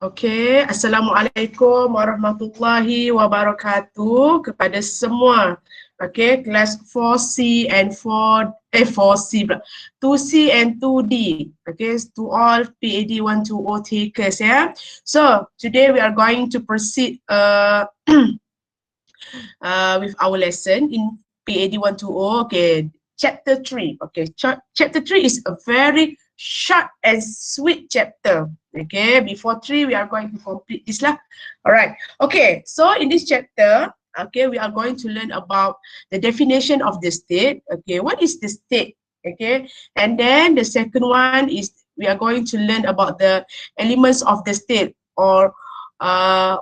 Okay, Assalamualaikum warahmatullahi wabarakatuh kepada semua. Okay, kelas 4C and 4C pula. 2C and 2D. Okay, to all PAD 120 takers ya. So, today we are going to proceed with our lesson in PAD 120. Okay, chapter 3. Okay, chapter 3 is a very short and sweet chapter. Okay, before 3 we are going to complete this lah. Alright. Okay, so in this chapter, okay, we are going to learn about the definition of the state. Okay, what is the state? Okay, and then the second one is we are going to learn about the elements of the state, or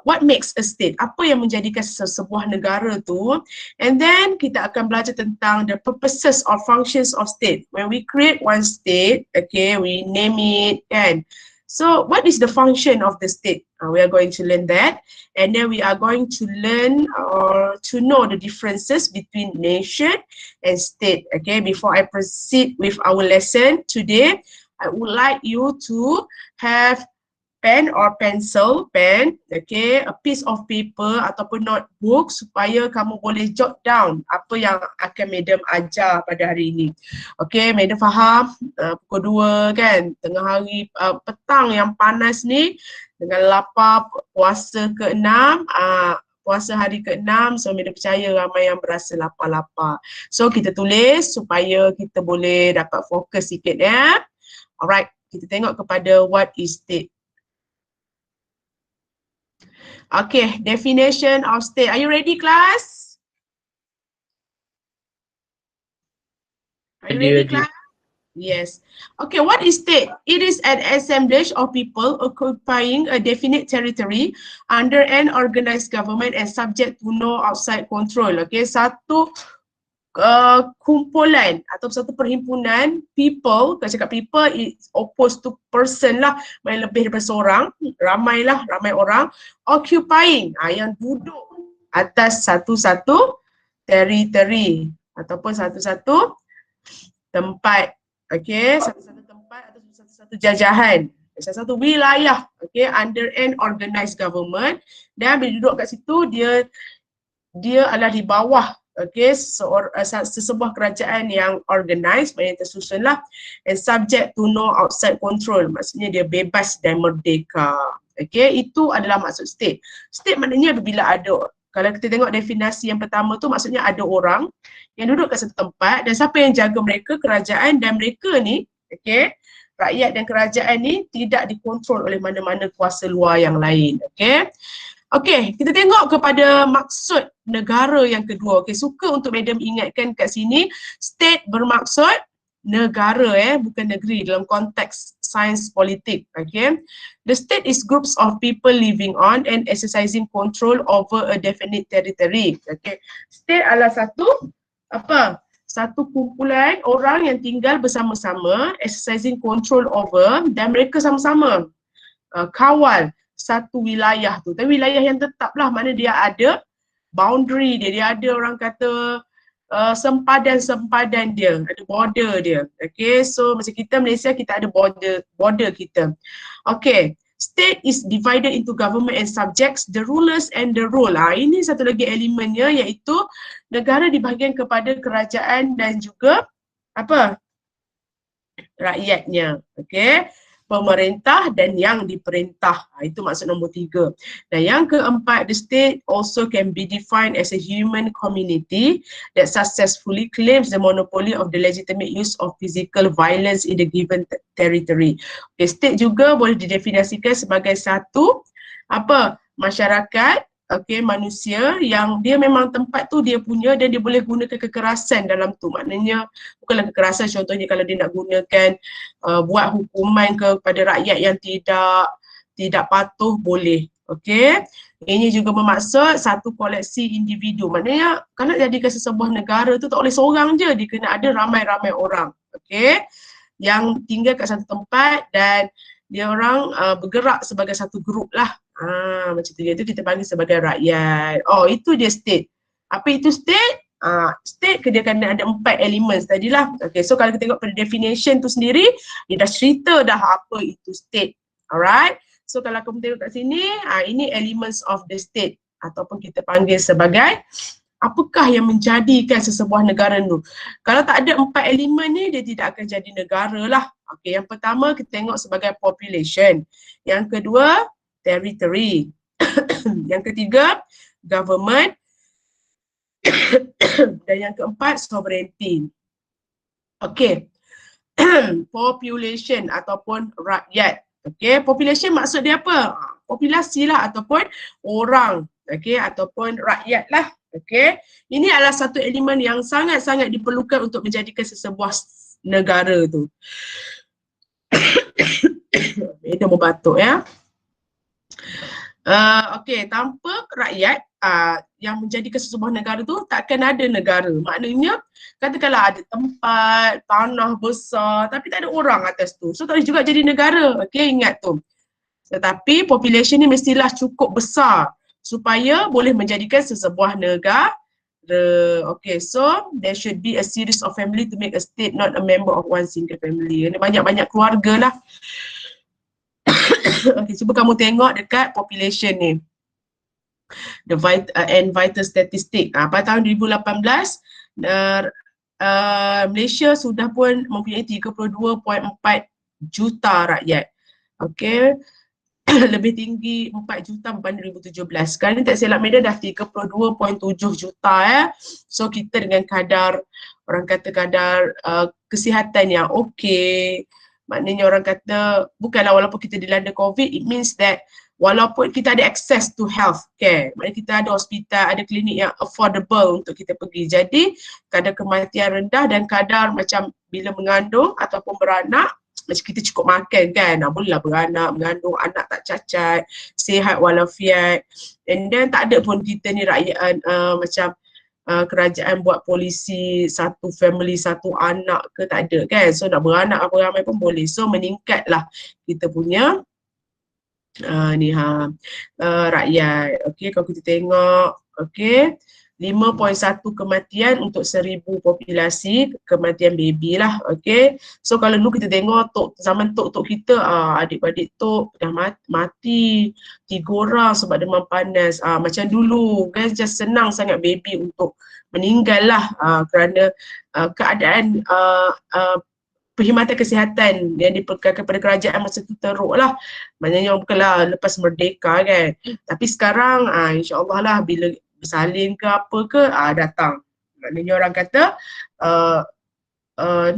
what makes a state, apa yang menjadikan sebuah negara tu, and then kita akan belajar tentang the purposes or functions of state. When we create one state, okay, we name it, kan. So what is the function of the state? We are going to learn that, and then we are going to learn or to know the differences between nation and state. Okay, before I proceed with our lesson today, I would like you to have pen or pencil, pen, okay, a piece of paper ataupun notebook supaya kamu boleh jot down apa yang akan madam ajar pada hari ini. Okay, madam faham pukul 2 kan, tengah hari petang yang panas ni dengan lapar puasa ke-6, puasa hari ke-6, so madam percaya ramai yang berasa lapar-lapar. So kita tulis supaya kita boleh dapat fokus sikit ya. Alright, kita tengok kepada what is state. Okay, definition of state. Are you ready, class? Are you ready, class? Yes. Okay, what is state? It is an assemblage of people occupying a definite territory under an organized government and subject to no outside control. Okay, satu kumpulan atau satu perhimpunan people, kalau cakap people is opposed to person lah, main lebih daripada seorang, ramai orang, occupying, yang duduk atas satu-satu territory ataupun satu-satu tempat, okay, satu-satu tempat atau satu-satu jajahan, satu wilayah, okay, under an organized government, dan bila duduk kat situ dia adalah di bawah, okay, sesebuah kerajaan yang organized, yang tersusun lah, and subject to no outside control, maksudnya dia bebas dan merdeka. Okay, itu adalah maksud state. State maknanya apabila ada, kalau kita tengok definisi yang pertama tu, maksudnya ada orang yang duduk kat satu tempat dan siapa yang jaga mereka? Kerajaan, dan mereka ni, okay, rakyat dan kerajaan ni tidak dikontrol oleh mana-mana kuasa luar yang lain. Okay. Okay, kita tengok kepada maksud negara yang kedua. Okay, suka untuk madam ingatkan kat sini, state bermaksud negara, bukan negeri dalam konteks sains politik. Okay, the state is groups of people living on and exercising control over a definite territory. Okay, state adalah satu kumpulan orang yang tinggal bersama-sama, exercising control over, dan mereka sama-sama kawal satu wilayah tu. Tapi wilayah yang tetap lah, mana dia ada boundary dia ada orang kata sempadan dia, ada border dia. Okay, so macam kita Malaysia, kita ada border kita. Okay, state is divided into government and subjects, the rulers and the rule. Ini satu lagi elemennya, iaitu negara dibahagikan kepada kerajaan dan juga rakyatnya. Okay, pemerintah dan yang diperintah. Itu maksud nombor 3. Dan yang keempat, the state also can be defined as a human community that successfully claims the monopoly of the legitimate use of physical violence in the given territory. Okay, state juga boleh didefinisikan sebagai satu masyarakat, okay, manusia yang dia memang tempat tu dia punya dan dia boleh gunakan kekerasan dalam tu. Maknanya bukanlah kekerasan, contohnya kalau dia nak gunakan buat hukuman kepada rakyat yang tidak patuh, boleh. Okay, ini juga bermaksud satu koleksi individu. Maknanya kalau nak jadikan sesebuah negara tu tak boleh seorang je, dia kena ada ramai-ramai orang, okay, yang tinggal kat satu tempat dan dia orang bergerak sebagai satu grup lah. Macam tu, itu kita panggil sebagai rakyat. Oh, itu dia state. Apa itu state? State dia kena ada 4 elements tadilah. Okay, so kalau kita tengok pada definition tu sendiri, dia dah cerita dah apa itu state. Alright. So kalau kamu tengok kat sini, ini elements of the state ataupun kita panggil sebagai apakah yang menjadikan sesebuah negara tu. Kalau tak ada 4 elemen ni, dia tidak akan jadi negara lah. Okey, yang pertama kita tengok sebagai population. Yang kedua, territory. Yang ketiga, government. Dan yang keempat, sovereignty. Okey. Population ataupun rakyat. Okey, population maksud dia apa? Populasi lah ataupun orang. Okey, ataupun rakyat lah. Okey, ini adalah satu elemen yang sangat-sangat diperlukan untuk menjadikan sesebuah negara tu. Dia mau batuk ya. Okey, tanpa rakyat yang menjadikan sesebuah negara tu takkan ada negara. Maknanya katakanlah ada tempat, tanah besar tapi tak ada orang atas tu. So tak boleh juga jadi negara. Okey, ingat tu. Tetapi population ni mestilah cukup besar supaya boleh menjadikan sesebuah negara. Okay, so there should be a series of family to make a state, not a member of one single family. Ini banyak-banyak keluarga lah. Okay, cuba kamu tengok dekat population ni. The vital statistic. Pada tahun 2018, Malaysia sudah pun mempunyai 32.4 juta rakyat. Okay. Lebih tinggi 4 juta berbanding 2017. Sekarang ni tak silap media dah 32.7 juta ya. So kita dengan kadar, orang kata kadar kesihatan yang okey. Maknanya orang kata bukanlah walaupun kita dilanda COVID, it means that walaupun kita ada access to health care, maknanya kita ada hospital, ada klinik yang affordable untuk kita pergi. Jadi kadar kematian rendah dan kadar macam bila mengandung ataupun beranak, macam kita cukup makan kan, bolehlah beranak, mengandung, anak tak cacat, sihat walafiat. And then tak ada pun kita ni rakyat macam kerajaan buat polisi satu family, satu anak ke, tak ada kan. So nak beranak apa ramai pun boleh. So meningkatlah kita punya rakyat. Okey, kalau kita tengok, okey, 5.1 kematian untuk 1000 populasi kematian baby lah. Okey, so kalau dulu kita tengok zaman tok kita, adik-adik tok dah mati 3 orang sebab demam panas. Macam dulu kan, just senang sangat baby untuk meninggal lah kerana keadaan perkhidmatan kesihatan yang dipegang kepada kerajaan masa tu teruk lah. Maknanya bukanlah lepas merdeka kan. Tapi sekarang insyaAllah lah bila bersalin ke apa ke, datang. Maknanya orang kata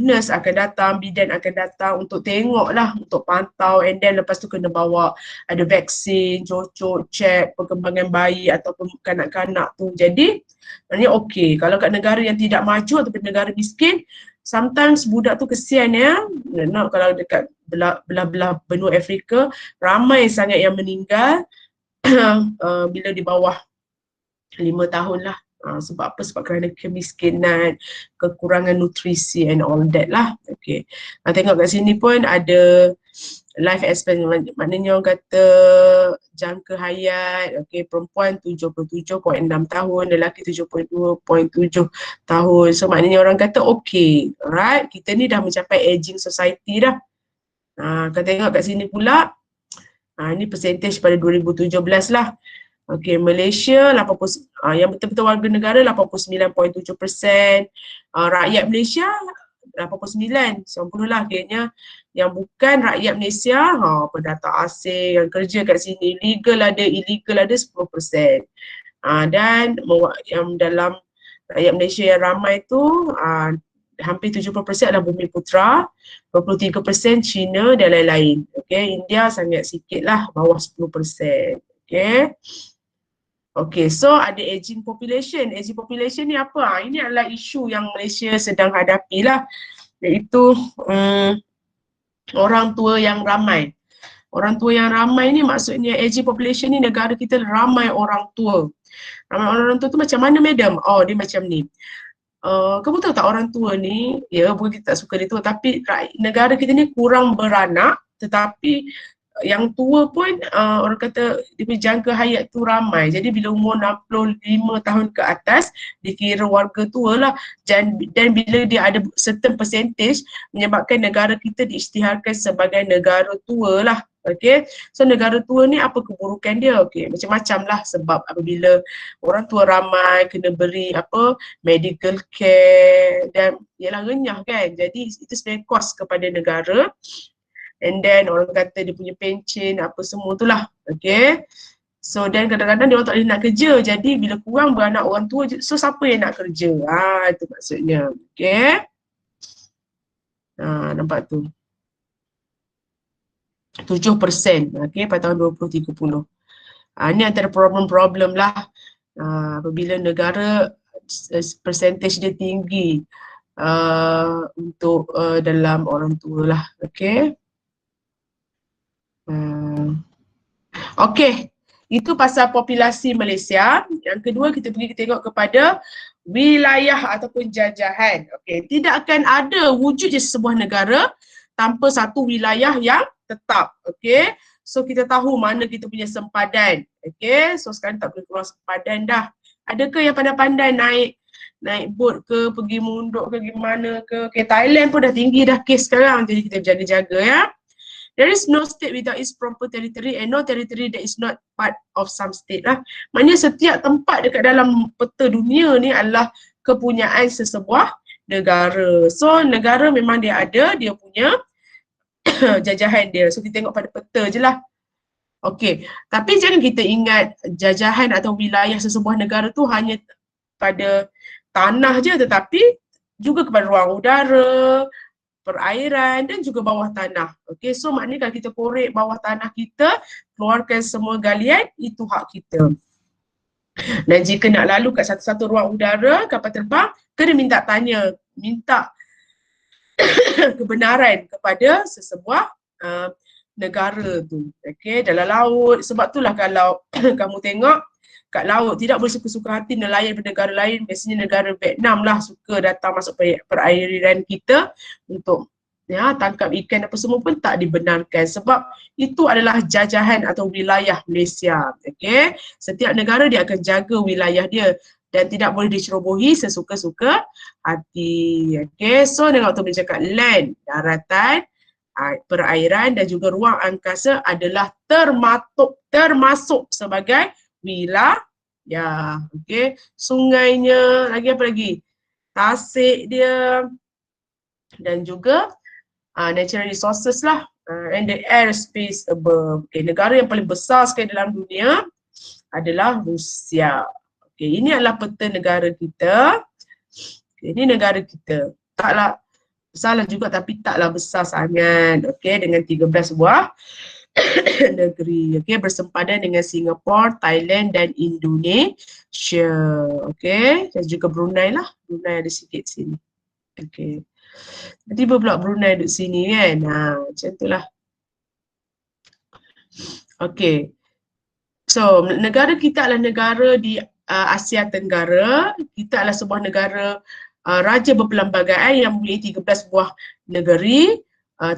nurse akan datang, bidan akan datang untuk tengok lah, untuk pantau, and then lepas tu kena bawa ada vaksin, cocok, check perkembangan bayi ataupun kanak-kanak tu. Jadi maknanya okey. Kalau kat negara yang tidak maju ataupun negara miskin, sometimes budak tu kesian ya. Kalau dekat belah-belah benua Afrika, ramai sangat yang meninggal bila di bawah 5 tahun lah. Sebab apa? Sebab kerana kemiskinan, kekurangan nutrisi and all that lah. Okay. Tengok kat sini pun ada life expectancy, maknanya orang kata jangka hayat, okay, perempuan 77.6 tahun, lelaki 72.7 tahun. So maknanya orang kata okay, alright, kita ni dah mencapai aging society dah. Kalau tengok kat sini pula, ni percentage pada 2017 lah. Okey, Malaysia 80, yang betul-betul warga negara 89.7%, rakyat Malaysia 89, 90 lah kayaknya. Yang bukan rakyat Malaysia, pendatang asing yang kerja kat sini, legal ada, illegal ada 10%. Dan yang dalam rakyat Malaysia yang ramai tu, hampir 70% adalah bumi putera, 23% Cina dan lain-lain. Okey, India sangat sikit lah, bawah 10%. Okey. Okay, so ada aging population. Aging population ni apa? Ini adalah isu yang Malaysia sedang hadapi lah, iaitu orang tua yang ramai. Orang tua yang ramai ni maksudnya aging population ni, negara kita ramai orang tua. Ramai orang tua tu macam mana, madam? Dia macam ni. Kamu tahu tak orang tua ni, ya bukan kita tak suka dia tua, tapi negara kita ni kurang beranak, tetapi yang tua pun orang kata dia punya jangka hayat tu ramai. Jadi bila umur 65 tahun ke atas dikira warga tua lah, dan bila dia ada certain percentage menyebabkan negara kita diisytiharkan sebagai negara tua lah. Okay, so negara tua ni apa keburukan dia? Okay, macam-macam lah sebab apabila orang tua ramai kena beri apa medical care dan ialah renyah kan. Jadi itu sebenarnya kos kepada negara. And then orang kata dia punya pencen apa semua tu lah. Okay. So dan kadang-kadang dia orang tak boleh nak kerja. Jadi bila kurang beranak orang tua, so siapa yang nak kerja? Itu maksudnya. Okay. Nampak tu. 7% okay, pada tahun 2030. Ini antara problem-problem lah apabila negara percentage dia tinggi untuk dalam orang tua lah. Okay. Okay, itu pasal populasi Malaysia. Yang kedua kita pergi tengok kepada wilayah ataupun jajahan. Okay, tidak akan ada wujudnya sebuah negara tanpa satu wilayah yang tetap. Okay, so kita tahu mana kita punya sempadan. Okay, so sekarang tak boleh keluar sempadan dah. Adakah yang pandai-pandai naik boat ke, pergi munduk ke, gimana ke. Okay, Thailand pun dah tinggi dah kes sekarang. Jadi kita jaga-jaga ya. There is no state without its proper territory and no territory that is not part of some state lah. Maknanya setiap tempat dekat dalam peta dunia ni adalah kepunyaan sesebuah negara. So negara memang dia ada, dia punya jajahan dia. So kita tengok pada peta je lah. Okay, tapi jangan kita ingat jajahan atau wilayah sesebuah negara tu hanya pada tanah je, tetapi juga kepada ruang udara, perairan dan juga bawah tanah. Okay, so maknanya kalau kita korek bawah tanah kita, keluarkan semua galian, itu hak kita. Dan jika nak lalu kat satu-satu ruang udara, kapal terbang, kena minta kebenaran kepada sesebuah negara tu. Okay, dalam laut, sebab itulah kalau kamu tengok kat laut, tidak boleh suka-suka hati nelayan negara lain. Biasanya negara Vietnam lah suka datang masuk perairan kita untuk tangkap ikan apa semua pun tak dibenarkan sebab itu adalah jajahan atau wilayah Malaysia. Okay, setiap negara dia akan jaga wilayah dia dan tidak boleh dicerobohi sesuka-suka hati. Okay, so tengok tu dia cakap land, daratan, perairan dan juga ruang angkasa adalah termasuk sebagai wilayah. Okay, sungainya, lagi apa lagi? Tasik dia dan juga natural resources lah and the airspace above. Okay, negara yang paling besar sekali dalam dunia adalah Rusia. Okay, ini adalah peta negara kita. Okay, ini negara kita. Taklah besarlah juga tapi taklah besar sangat. Okay, dengan 13 buah negeri. Okay, bersempadan dengan Singapura, Thailand dan Indonesia. Okay, dan juga Brunei lah. Brunei ada sikit sini. Okay. Tiba pula Brunei duduk sini kan. Macam itulah. Okay. So, negara kita adalah negara di Asia Tenggara. Kita adalah sebuah negara raja berpelbagaian yang mempunyai 13 buah negeri,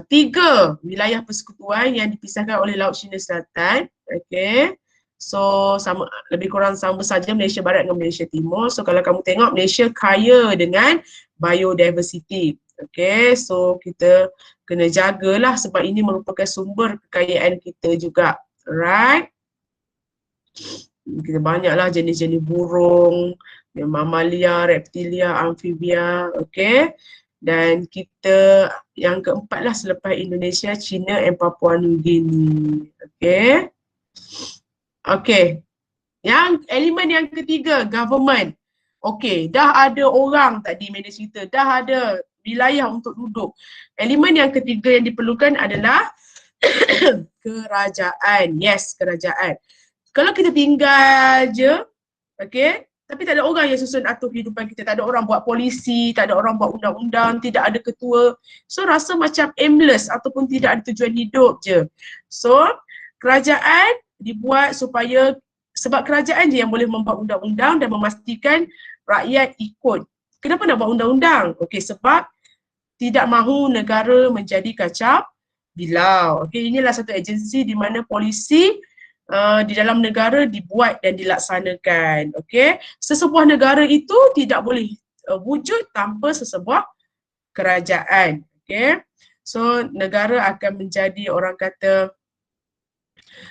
3 wilayah persekutuan yang dipisahkan oleh Laut Cina Selatan. Okay. So, sama lebih kurang sama saja Malaysia Barat dengan Malaysia Timur. So, kalau kamu tengok Malaysia kaya dengan biodiversity. Okay, so kita kena jagalah sebab ini merupakan sumber kekayaan kita juga. Right? Kita banyaklah jenis-jenis burung, mamalia, reptilia, amfibia, okay. Dan kita yang keempat lah selepas Indonesia, China and Papua New Guinea. Okay. Okay. Yang elemen yang ketiga, government. Okay, dah ada orang tadi Meda cerita, dah ada wilayah untuk duduk. Elemen yang ketiga yang diperlukan adalah kerajaan. Yes, kerajaan. Kalau kita tinggal je, okay, tapi tak ada orang yang susun atur kehidupan kita, tak ada orang buat polisi, tak ada orang buat undang-undang, tidak ada ketua. So rasa macam aimless ataupun tidak ada tujuan hidup je. So kerajaan dibuat supaya, sebab kerajaan je yang boleh membuat undang-undang dan memastikan rakyat ikut. Kenapa nak buat undang-undang? Okay, sebab tidak mahu negara menjadi kacau bilau. Okay, inilah satu agensi di mana polisi di dalam negara dibuat dan dilaksanakan. Okay, sesebuah negara itu tidak boleh wujud tanpa sesebuah kerajaan. Okay, so negara akan menjadi orang kata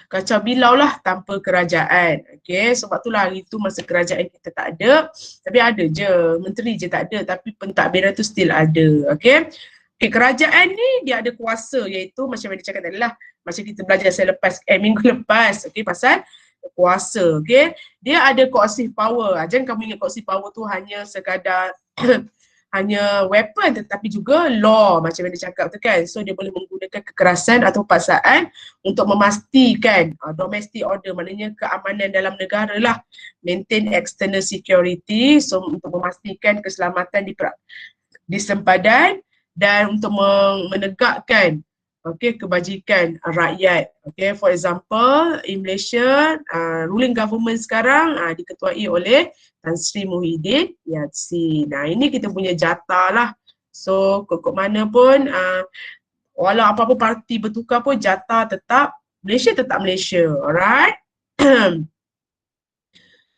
Kacau bilau lah tanpa kerajaan. Okay, sebab itulah hari tu masa kerajaan kita tak ada, tapi ada je, menteri je tak ada, tapi pentadbiran tu still ada. Okay, okay, kerajaan ni dia ada kuasa, iaitu macam yang dia cakap tadi lah, macam kita belajar selepas, minggu lepas, okay, pasal kuasa. Okay, dia ada coercive power. Jangan kamu ingat coercive power tu hanya sekadar hanya weapon, tetapi juga law macam yang dia cakap tu kan. So dia boleh menggunakan kekerasan atau paksaan untuk memastikan domestic order, maknanya keamanan dalam negara lah, maintain external security, so untuk memastikan keselamatan di sempadan dan untuk menegakkan kebajikan rakyat. Okay, for example, in Malaysia, ruling government sekarang diketuai oleh Tan Sri Muhyiddin Yassin. Nah, ini kita punya jatah lah. So, kok mana pun, walau apa-apa parti bertukar pun, jatah tetap Malaysia, tetap Malaysia. Alright?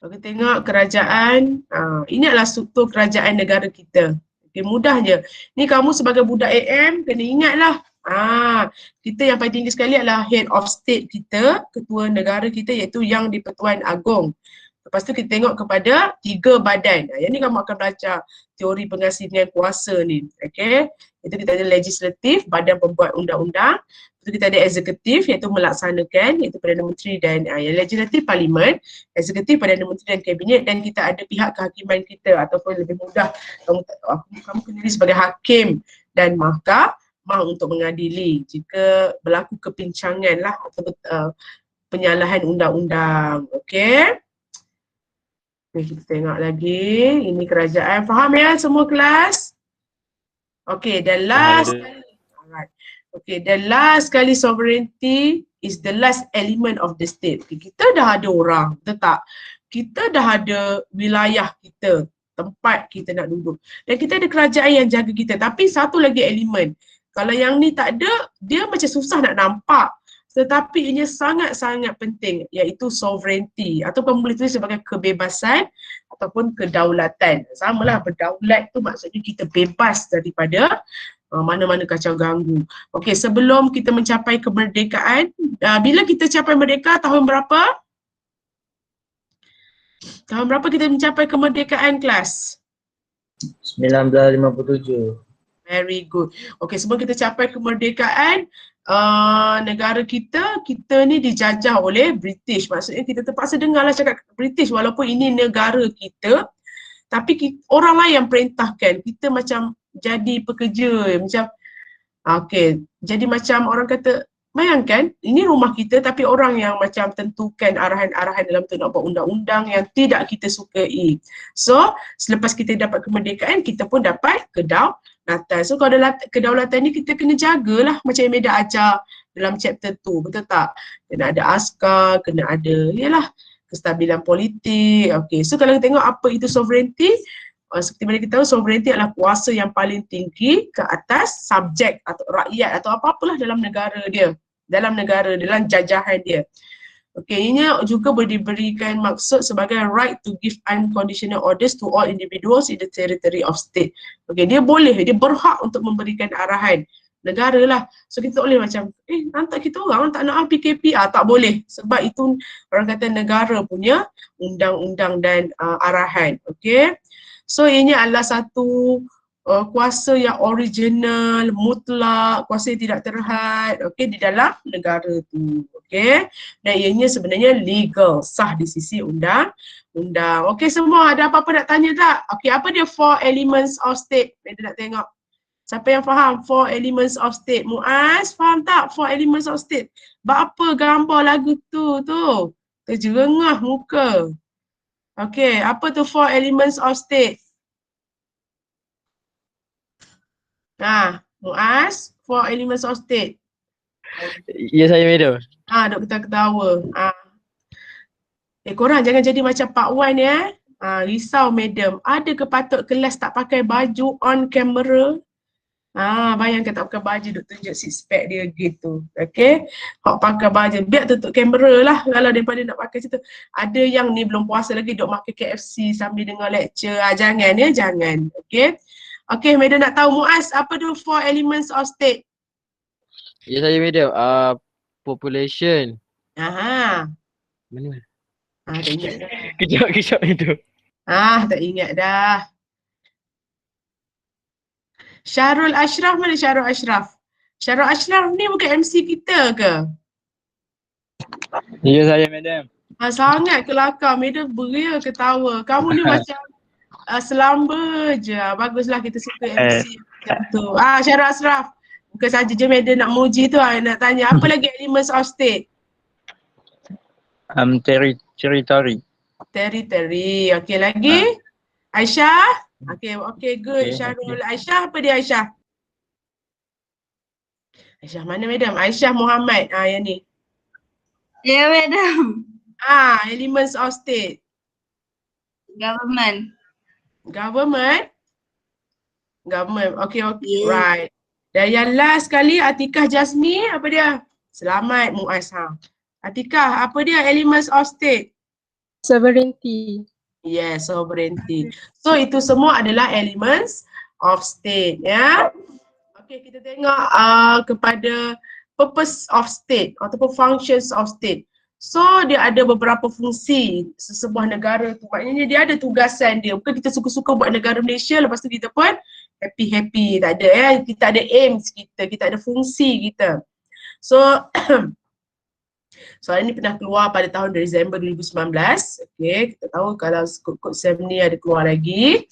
Kita tengok kerajaan, ini adalah struktur kerajaan negara kita. Okay, mudah je. Ni kamu sebagai budak AM, kena ingatlah. Kita yang paling tinggi sekali adalah head of state kita, ketua negara kita, iaitu Yang di-Pertuan Agong. Lepas tu kita tengok kepada 3 badan. Yang ni kamu akan belajar teori pengasingan kuasa ni. Okay. Itu kita ada legislatif, badan pembuat undang-undang. Itu kita ada eksekutif, iaitu melaksanakan, iaitu Perdana Menteri dan yang legislatif parlimen, eksekutif Perdana Menteri dan kabinet, dan kita ada pihak kehakiman kita, ataupun lebih mudah kamu kenali sebagai hakim dan mahkamah untuk mengadili jika berlaku kepincangan lah atau penyalahan undang-undang. Okay. Okay, kita tengok lagi. Ini kerajaan. Faham ya semua kelas? Okay, the last kali. Alright. Okay, the last kali sovereignty is the last element of the state. Okay, kita dah ada orang, betul tak? Kita dah ada wilayah kita, tempat kita nak duduk. Dan kita ada kerajaan yang jaga kita. Tapi satu lagi elemen. Kalau yang ni tak ada, dia macam susah nak nampak. Tetapi ianya sangat-sangat penting, iaitu sovereignty, ataupun boleh tulis sebagai kebebasan ataupun kedaulatan. Samalah, berdaulat tu maksudnya kita bebas daripada mana-mana kacau ganggu. Okey, sebelum kita mencapai kemerdekaan, bila kita capai merdeka, tahun berapa? Tahun berapa kita mencapai kemerdekaan, kelas? 1957. Very good. Okey, sebelum kita capai kemerdekaan, negara kita ni dijajah oleh British. Maksudnya kita terpaksa dengarlah cakap British walaupun ini negara kita, tapi orang lain yang perintahkan. Kita macam jadi pekerja, macam jadi macam orang kata, bayangkan ini rumah kita tapi orang yang macam tentukan arahan-arahan dalam tu nak buat undang-undang yang tidak kita sukai. So, selepas kita dapat kemerdekaan, kita pun dapat kedaulatan. So, kalau kedaulatan ni kita kena jagalah macam yang Meda ajar dalam chapter tu, betul tak? Kena ada askar, kena ada, yalah, kestabilan politik. Okay, so kalau kita tengok apa itu sovereignty, seperti mana kita tahu, sovereignty adalah kuasa yang paling tinggi ke atas subjek atau rakyat atau apa-apalah dalam negara dia, dalam jajahan dia. Okey, ini juga boleh diberikan maksud sebagai right to give unconditional orders to all individuals in the territory of state. Okey, dia berhak untuk memberikan arahan negara lah. So kita tak boleh macam, nanti kita orang tak nak PKP, tak boleh. Sebab itu orang kata negara punya undang-undang dan arahan. Okey. So ini adalah satu kuasa yang original, mutlak, kuasa yang tidak terhad, di dalam negara tu, dan ianya sebenarnya legal, sah di sisi undang-undang. Semua ada apa-apa nak tanya tak? Apa dia 4 elements of state? Kita nak tengok. Siapa yang faham 4 elements of state? Muaz, faham tak 4 elements of state? Apa gambar lagu tu? Terjerengah muka. Apa tu 4 elements of state? Muaz, 4 elements of state. Ya, saya Meda. Duk ketawa. Korang jangan jadi macam Pak Wan ya. Risau madam. Ada ke patut kelas tak pakai baju on camera? Bayangkan tak pakai baju duk tunjuk six pack dia gitu. Hok pakai baju. Biar tutup kamera lah kalau daripada nak pakai situ. Ada yang ni belum puasa lagi duk makan KFC sambil dengar lecture. Jangan ya, jangan. Madam nak tahu Muaz, apa tu 4 elements of state? Ya, saya Madam. Population, Aha. Mana? Tak ingat dah. Kejap itu. Tak ingat dah. Syarul Ashraf, mana Syarul Ashraf? Syarul Ashraf ni bukan MC kita ke? Ya saya madam. Sangat kelakar. Madam beria ketawa. Kamu ni macam selamba je. Baguslah kita suka MC macam tu. Syarul Ashraf. Bukan saja je madam nak muji tu. Nak tanya apa lagi elements of state? Territory. Territory. Okey lagi? Aisyah? Okay, good. Okay, Syarul. Aisyah, apa dia Aisyah? Aisyah mana madam? Aisyah Muhammad. Yang ni. Ya, madam. Elements of state. Government. Government. Okay, Yeah. right. Dan yang last sekali Atikah Jasmi, apa dia? Selamat Muaz. Atikah, apa dia elements of state? Sovereignty. Yes, sovereignty. So itu semua adalah elements of state, ya. Okay, kita tengok kepada purpose of state ataupun functions of state. So dia ada beberapa fungsi sesebuah negara tu. Maknanya dia ada tugasan dia. Bukan kita suka-suka buat negara Malaysia lepas tu kita pun happy-happy. Tak ada ya. Kita ada aims kita ada fungsi kita. So soalan ni pernah keluar pada tahun Disember 2019. Okay, kita tahu kalau kod SEM ni ada keluar lagi.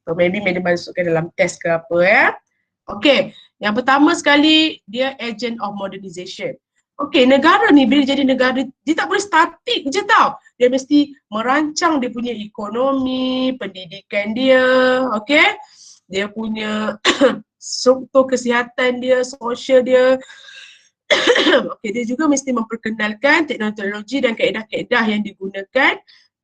So maybe madam masukkan dalam test ke apa ya. Okay, yang pertama sekali dia agent of modernization. Okay, negara ni bila jadi negara, dia tak boleh statik je tau. Dia mesti merancang dia punya ekonomi, pendidikan dia, okay. Dia punya struktur kesihatan dia, sosial dia. Okay, dia juga mesti memperkenalkan teknologi dan kaedah-kaedah yang digunakan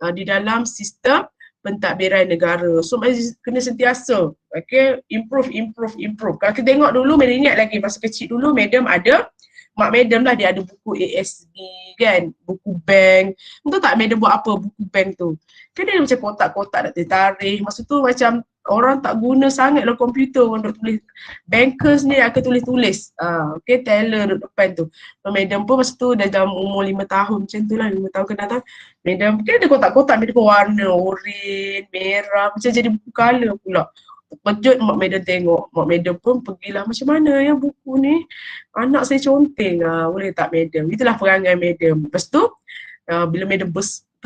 di dalam sistem pentadbiran negara. So kena sentiasa, okay, improve. Kalau kita tengok dulu, madam ingat lagi masa kecil dulu madam ada, mak madam lah dia ada buku ASB kan, buku bank. Tahu tak madam buat apa buku bank tu? Kan dia macam kotak-kotak nak tertarik. Masa tu macam orang tak guna sangat lah komputer untuk tulis. Bankers ni akan tulis-tulis. Okay, teller duduk depan tu. So, madam pun masa tu dah dalam umur 5 tahun macam tu lah, 5 tahun ke datang. Madam kan ada kotak-kotak, madam pun warna, oren, merah, macam jadi buku colour pula. Terkejut mak madam tengok. Mak madam pun pergilah, macam mana ya buku ni? Anak saya conteng, boleh tak madam? Itulah perangai madam. Lepas tu, bila madam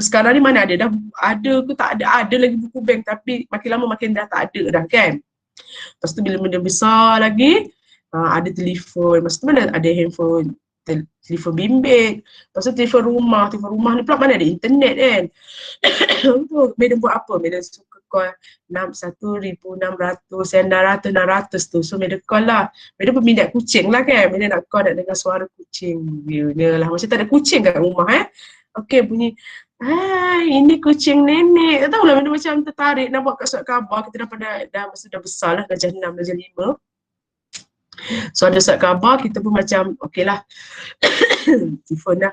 sekarang ni mana ada dah, ada ke tak ada, ada lagi buku bank tapi makin lama makin dah tak ada dah kan. Lepas tu bila madam besar lagi, ada telefon. Masa tu mana ada handphone, telefon bimbit. Lepas tu telefon rumah ni pula mana ada internet kan. Madam buat apa? Madam suka call 1600, 600 tu. So madam call lah. Madam peminat kucing lah kan. Madam nak call nak dengar suara kucing. Dia lah macam tak ada kucing kat rumah Okay, bunyi, ini kucing nenek. Tak tahulah madam macam tertarik nak buat kat surat khabar. Kita masa dah besar lah, darjah 6, darjah 5. So ada surat khabar, kita pun macam okey lah. Telefon lah.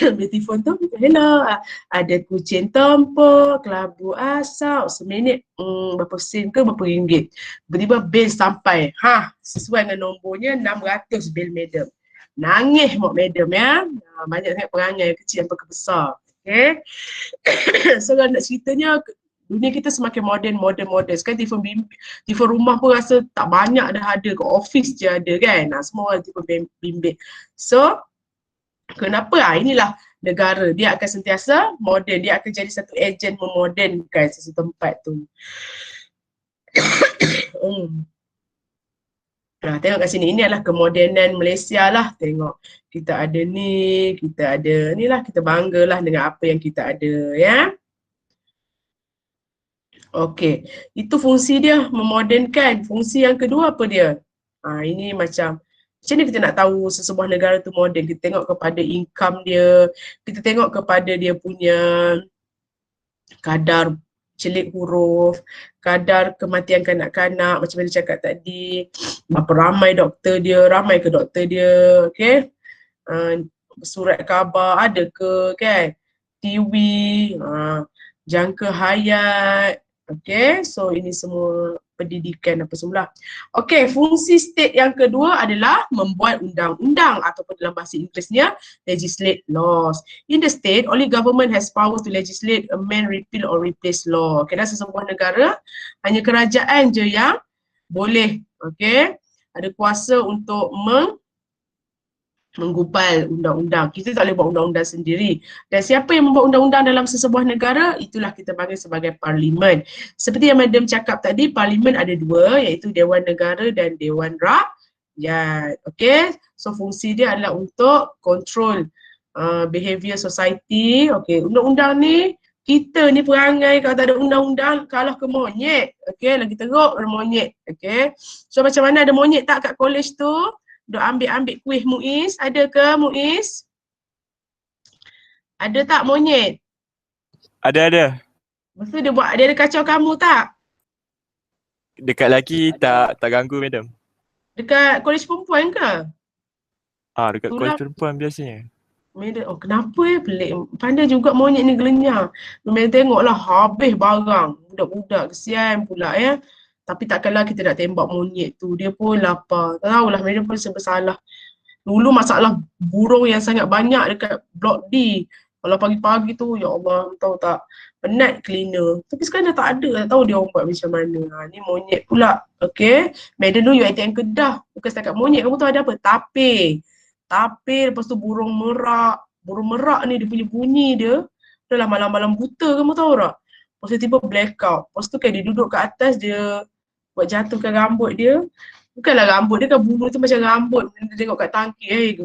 Bila telefon tu, hello, ada kucing tempur, kelabu asap, seminit, berapa sen ke berapa ringgit. Tiba-tiba bil sampai, sesuai dengan nombornya 600 bil madam. Nangis mak madam ya. Banyak sangat perangai kecil sampai ke besar. Okay. So kalau nak ceritanya, dunia kita semakin moden. Sekarang telefon rumah pun rasa tak banyak dah ada. Ke office je ada kan. Semua orang telefon bimbit. So, kenapa? Inilah negara. Dia akan sentiasa moden. Dia akan jadi satu ejen memodernkan sesuatu tempat tu. Tengok kat sini, ini adalah kemodenan Malaysia lah. Tengok, kita ada ni, kita ada ni lah, kita banggalah dengan apa yang kita ada ya. Okey, itu fungsi dia, memodernkan. Fungsi yang kedua apa dia? Ini macam mana kita nak tahu sesebuah negara tu moden? Kita tengok kepada income dia, kita tengok kepada dia punya kadar celik huruf, kadar kematian kanak-kanak macam mana cakap tadi, berapa ramai doktor dia, ramai ke doktor dia, okay. Surat khabar ada ke kan, TV, jangka hayat, okay. So ini semua pendidikan apa semula. Okey, fungsi state yang kedua adalah membuat undang-undang ataupun dalam bahasa Inggerisnya legislate laws. In the state, only government has power to legislate, amend, repeal or replace law. Okay, dalam sesebuah negara hanya kerajaan je yang boleh, okey, ada kuasa untuk menggubal undang-undang. Kita tak boleh buat undang-undang sendiri. Dan siapa yang membuat undang-undang dalam sesebuah negara, itulah kita panggil sebagai parlimen. Seperti yang Madam cakap tadi, parlimen ada dua, iaitu Dewan Negara dan Dewan Rakyat. Okay, so fungsi dia adalah untuk control behavior society. Okay, undang-undang ni, kita ni perangai kalau tak ada undang-undang kalah ke monyet. Okay, lagi teruk ada monyet. Okay, so macam mana, ada monyet tak kat college tu? Duk ambil-ambil kuih Muiz. Ada ke Muiz? Ada tak monyet? Ada. Lepas tu dia ada kacau kamu tak? Dekat lelaki tak ganggu madam. Dekat kolej perempuan ke? Dekat kolej perempuan biasanya. Oh kenapa pelik. Pandai juga monyet ni gelenyar. Memang tengoklah habis barang. Budak-budak kesian pula ya. Tapi takkanlah kita nak tembak monyet tu. Dia pun lapar. Tak tahulah, mereka pun serba salah. Dulu masalah burung yang sangat banyak dekat blok D. Kalau pagi-pagi tu, ya Allah, tahu tak, penat cleaner. Tapi sekarang dah tak ada, tak tahu dia orang buat macam mana. Ni monyet pula, okay. Madam dulu UiTM Kedah. Bukan setakat monyet, kamu tahu ada apa? Tapir. Tapir, lepas tu burung merak. Burung merak ni, dia punya bunyi dia. Dah lah malam-malam buta, kamu tahu tak? Lepas tu tiba blackout. Lepas tu kan dia duduk kat atas, dia buat jatuhkan rambut dia. Bukanlah rambut dia kan, bulu tu macam rambut. Dia tengok kat tangki,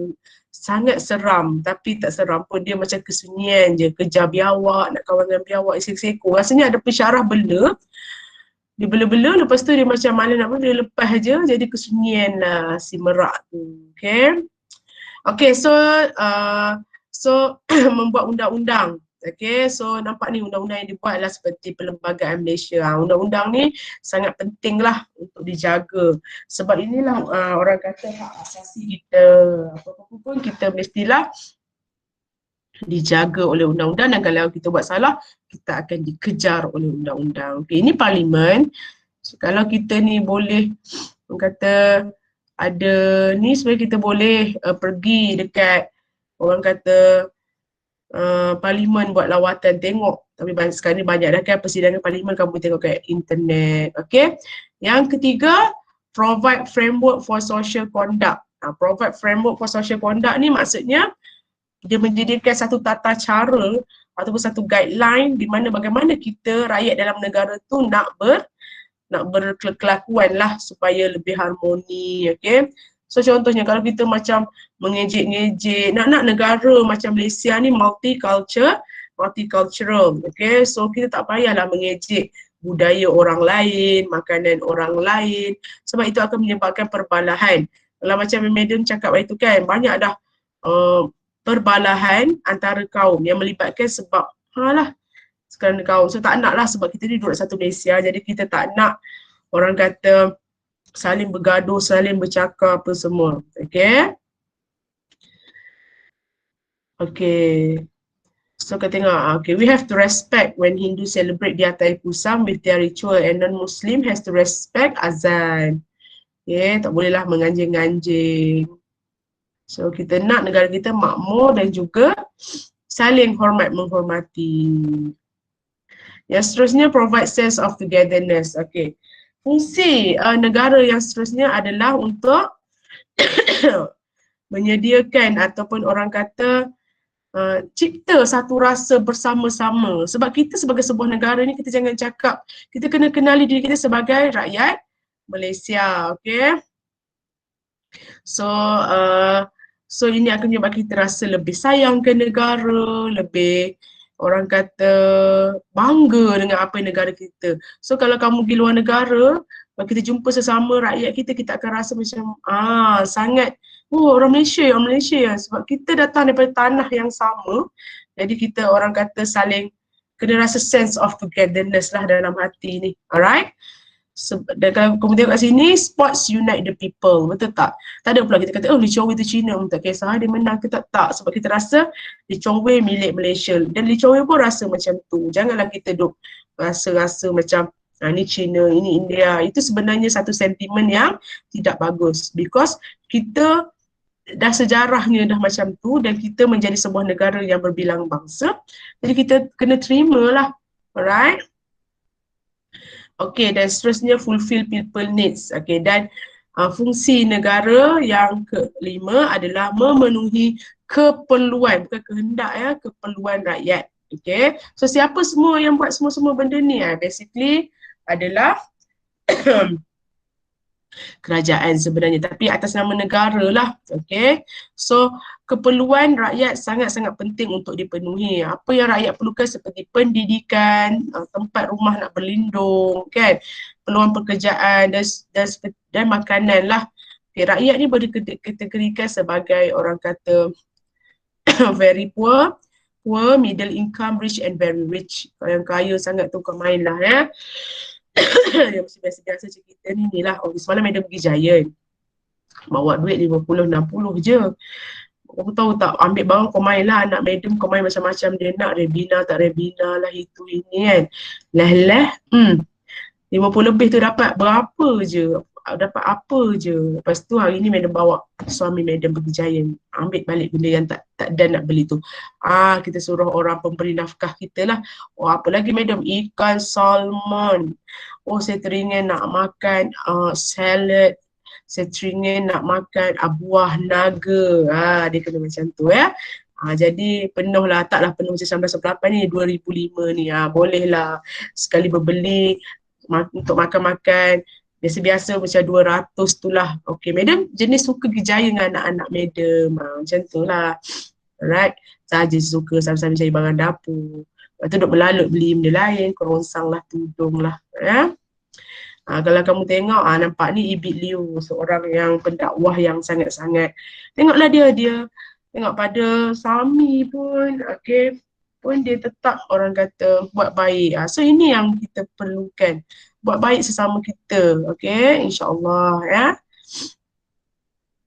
sangat seram. Tapi tak seram pun, dia macam kesunyian je. Kejar biawak, nak kawan dengan biawak, seko-seko. Rasanya ada pensyarah bela. Dia bela-bela, lepas tu dia macam mana nak dia lepas je. Jadi kesunyian lah si merak tu. Okay. Okay, so membuat undang-undang. Okay, so nampak ni undang-undang yang dibuat adalah seperti Perlembagaan Malaysia. Undang-undang ni sangat penting lah untuk dijaga. Sebab inilah orang kata hak asasi kita. Apa-apa pun kita mestilah dijaga oleh undang-undang, dan kalau kita buat salah, kita akan dikejar oleh undang-undang. Okay, ini parlimen. So, kalau kita ni boleh, orang kata ada ni sebenarnya kita boleh pergi dekat, orang kata, parlimen buat lawatan tengok. Tapi sekarang ni banyak dah kan persidangan parlimen, kamu tengok kat internet. Okay. Yang ketiga, provide framework for social conduct. Provide framework for social conduct ni maksudnya dia menjadikan satu tata cara ataupun satu guideline di mana bagaimana kita rakyat dalam negara tu nak berkelakuan lah supaya lebih harmoni. Okay. So contohnya kalau kita macam mengejek-ngejek, nak negara macam Malaysia ni multicultural, okay. So kita tak payahlah mengejek budaya orang lain, makanan orang lain, sebab itu akan menyebabkan perbalahan. Kalau macam Madam cakap itu kan, banyak dah perbalahan antara kaum yang melibatkan sebab sekarang kaum. So tak nak lah, sebab kita ni duduk satu Malaysia, jadi kita tak nak orang kata saling bergaduh, saling bercakap apa semua. Okay. Okay. So kita tengok, okay, we have to respect when Hindu celebrate their Thaipusam with their ritual, and non-Muslim has to respect azan. Okay, tak bolehlah menganjing-anjing. So kita nak negara kita makmur dan juga saling hormat menghormati. Yang seterusnya, provide sense of togetherness. Okay. Fungsi negara yang seterusnya adalah untuk menyediakan ataupun orang kata cipta satu rasa bersama-sama. Sebab kita sebagai sebuah negara ni, kita jangan cakap, kita kena kenali diri kita sebagai rakyat Malaysia. Okay. So ini akan menyebabkan kita rasa lebih sayang ke negara, lebih orang kata bangga dengan apa yang negara kita. So kalau kamu pergi luar negara, kalau kita jumpa sesama rakyat kita, kita akan rasa macam sangat, orang Malaysia, sebab kita datang daripada tanah yang sama. Jadi kita orang kata saling kena rasa sense of togetherness lah dalam hati ni. Alright? Dan kalau kamu tengok kat sini, sports unite the people, betul tak? Tak ada pula kita kata, Lee Chong Wei tu Cina, tak kisah dia menang ke tak, sebab kita rasa Lee Chong Wei milik Malaysia, dan Lee Chong Wei pun rasa macam tu. Janganlah kita duk rasa-rasa macam Ini China, ini India. Itu sebenarnya satu sentimen yang tidak bagus because kita dah sejarahnya dah macam tu dan kita menjadi sebuah negara yang berbilang bangsa. Jadi kita kena terima lah. Alright? Okay, dan seterusnya fulfill people needs. Okay, dan fungsi negara yang kelima adalah memenuhi keperluan, bukan kehendak ya, keperluan rakyat. Okay, so siapa semua yang buat semua-semua benda ni? Basically adalah kerajaan sebenarnya, tapi atas nama negara lah. Okay, so keperluan rakyat sangat-sangat penting untuk dipenuhi. Apa yang rakyat perlukan seperti pendidikan, tempat rumah nak berlindung, kan, peluang pekerjaan dan makanan lah. Okay, rakyat ni boleh dikategorikan sebagai orang kata very poor, middle income, rich and very rich. Kalau yang kaya sangat tu kau main lah ya. Yang mesti biasa-biasa macam kita ni lah. Oh, semalam Madam pergi Giant, bawa duit 50-60 je. Aku tahu tak, ambil barang kau main lah. Anak Madam kau main macam-macam dia nak, Rebina tak Rebina lah, itu ini kan. Leh-leh 50 lebih tu dapat berapa je, dapat apa je. Lepas tu hari ni Madam bawa suami Madam pergi Giant, ambil balik benda yang tak dan nak beli tu. Kita suruh orang pemberi nafkah kita lah. Oh, apa lagi Madam, ikan salmon. Oh, saya teringin nak makan salad. Saya teringin nak makan buah naga. Dia kena macam tu ya. Jadi penuh lah, taklah penuh macam 1998 ni, 2005 ni. Boleh lah sekali berbeli untuk makan-makan. Biasa-biasa macam 200 tu lah. Okay, Madam jenis suka gejaya dengan anak-anak Madam. Macam tu lah. Alright. Saja suka sambil-sambil cari barang dapur. Lepas tu duk melalut beli benda lain, kerongsang lah, tudung lah. Ya. Kalau kamu tengok, nampak ni Ibit Liu, seorang yang pendakwah yang sangat-sangat. Tengoklah dia tengok pada Sami pun, okay, pun dia tetap orang kata buat baik. So ini yang kita perlukan, buat baik sesama kita, okay, insyaAllah ya.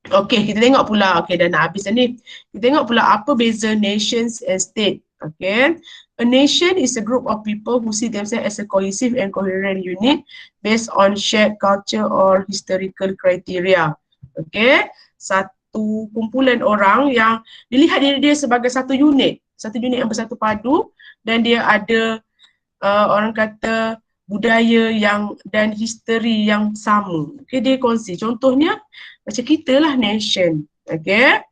Okay, kita tengok pula, okay, dah nak habis ni. Kita tengok pula apa beza nations and state, okay. A nation is a group of people who see themselves as a cohesive and coherent unit based on shared culture or historical criteria. Okay, satu kumpulan orang yang dilihat diri dia sebagai satu unit yang bersatu padu dan dia ada orang kata budaya yang dan history yang sama. Okay, dia kongsi. Contohnya macam kita lah nation. Okay.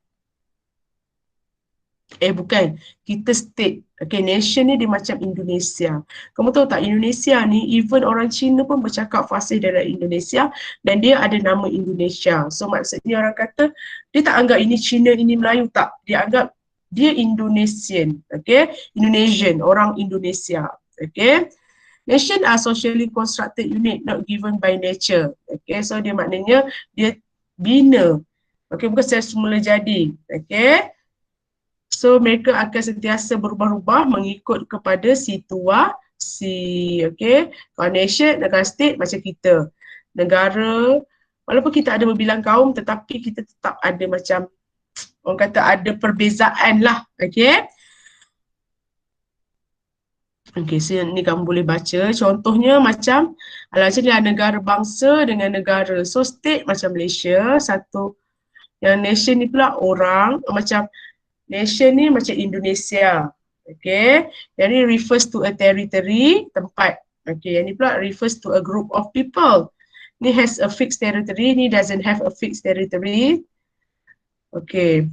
Bukan, kita state. Okay, nation ni dia macam Indonesia. Kamu tahu tak, Indonesia ni even orang Cina pun bercakap fasih dalam Indonesia dan dia ada nama Indonesia. So maksudnya orang kata dia tak anggap ini Cina, ini Melayu, tak. Dia anggap dia Indonesian. Okay, Indonesian, orang Indonesia. Okay, nation are socially constructed unit not given by nature. Okay, so dia maknanya dia bina. Okay, bukan secara semula jadi. Okay. So mereka akan sentiasa berubah-ubah mengikut kepada situasi. Okay, kalau nation, negara state macam kita. Negara, walaupun kita ada berbilang kaum tetapi kita tetap ada macam, orang kata ada perbezaan lah. Okay. Okay, so ni kamu boleh baca. Contohnya macam ni negara bangsa dengan negara. So state macam Malaysia, satu. Yang nation ni pula orang, macam nation ni macam Indonesia. Okay, yang ni refers to a territory, tempat. Okay, yang ni pula refers to a group of people. Ni has a fixed territory, ni doesn't have a fixed territory. Okay,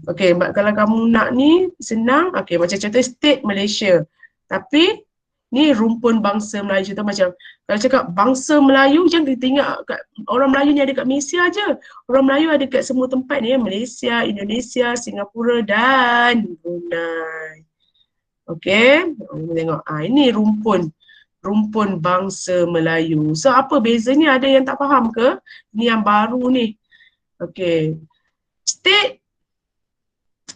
kalau kamu nak ni senang. Okay, macam contoh state Malaysia. Tapi ni rumpun bangsa Melayu. Contoh macam kalau cakap bangsa Melayu, jangan kita ingat orang Melayu ni ada kat Malaysia je. Orang Melayu ada kat semua tempat ni ya. Malaysia, Indonesia, Singapura dan Brunei. Okay, tengok. Ini rumpun bangsa Melayu. So apa bezanya? Ada yang tak faham ke? Ini yang baru ni. Okay, state.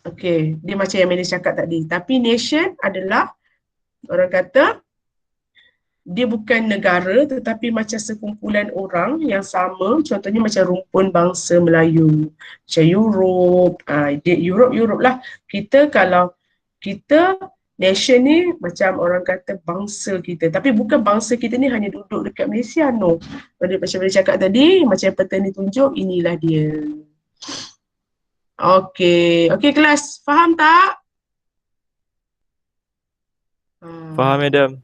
Okay, dia macam yang Melis cakap tadi. Tapi nation adalah orang kata dia bukan negara tetapi macam sekumpulan orang yang sama. Contohnya macam rumpun bangsa Melayu. Macam Europe lah. Kita kalau kita Nation ni macam orang kata bangsa kita. Tapi bukan bangsa kita ni hanya duduk dekat Malaysia, no. Macam boleh cakap tadi, macam peta ni tunjuk, inilah dia. Okey. Okey kelas, faham tak? Faham, madam.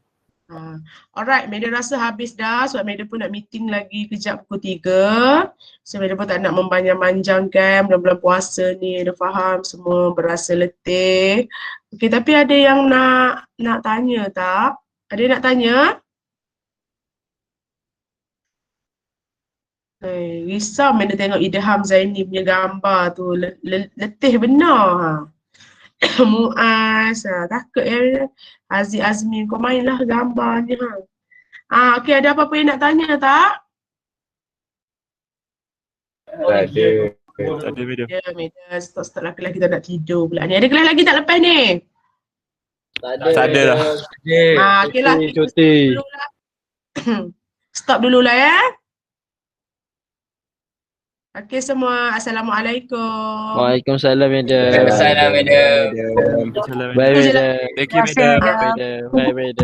Alright, Madam rasa habis dah sebab Madam pun nak meeting lagi kejap pukul 3. So Madam pun tak nak mempanjang-panjangkan bulan-bulan puasa ni. Dah faham semua berasa letih. Okey, tapi ada yang nak tanya tak? Ada yang nak tanya? Risau Madam tengok Idham Zaini punya gambar tu. Letih benar. Muaz, takut ya. Haziq Azmi, kau mainlah gambarnya. Okey, ada apa-apa yang nak tanya tak? Ada, madam. Ya, Madam. Stop laki-laki kita nak tidur pula ni. Ada kelas lagi tak lepas ni? Tak ada lah. Okeylah. Cuti. Stop dulu lah ya. Okey semua. Assalamualaikum. Waalaikumsalam, madam. Waalaikumsalam, Bye, madam. Thank you, madam. Bye, madam. Bye, madam.